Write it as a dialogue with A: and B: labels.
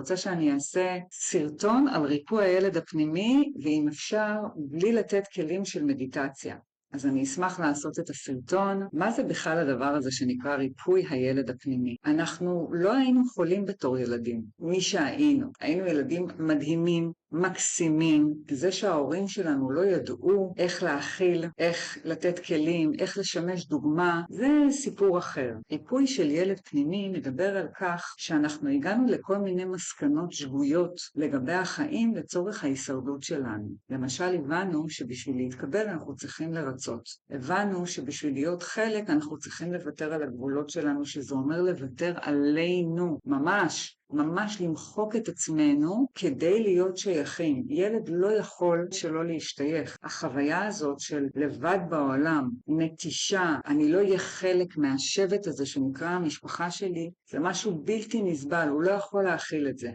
A: רוצה שאני אעשה סרטון על ריפוי הילד הפנימי, ואם אפשר, בלי לתת כלים של מדיטציה. אז אני אשמח לעשות את הסרטון. מה זה בכלל הדבר הזה שנקרא ריפוי הילד הפנימי? אנחנו לא היינו חולים בתור ילדים. מי שהיינו. היינו ילדים מדהימים, מקסימים. זה שההורים שלנו לא ידעו איך להכיל, איך לתת כלים, איך לשמש דוגמה, זה סיפור אחר. ריפוי של ילד פנימי מדבר על כך שאנחנו הגענו לכל מיני מסקנות שגויות לגבי החיים לצורך ההישרדות שלנו. למשל, הבנו שבשביל להתקבל אנחנו צריכים לרצות. הבנו שבשביל להיות חלק אנחנו צריכים לוותר על הגבולות שלנו, שזה אומר לוותר עלינו, ממש למחוק את עצמנו כדי להיות שייכים. ילד לא יכול שלא להשתייך. החוויה הזאת של לבד בעולם, נטישה, אני לא אהיה חלק מהשבט הזה שנקרא המשפחה שלי, זה משהו בלתי נסבל, הוא לא יכול להכיל את זה.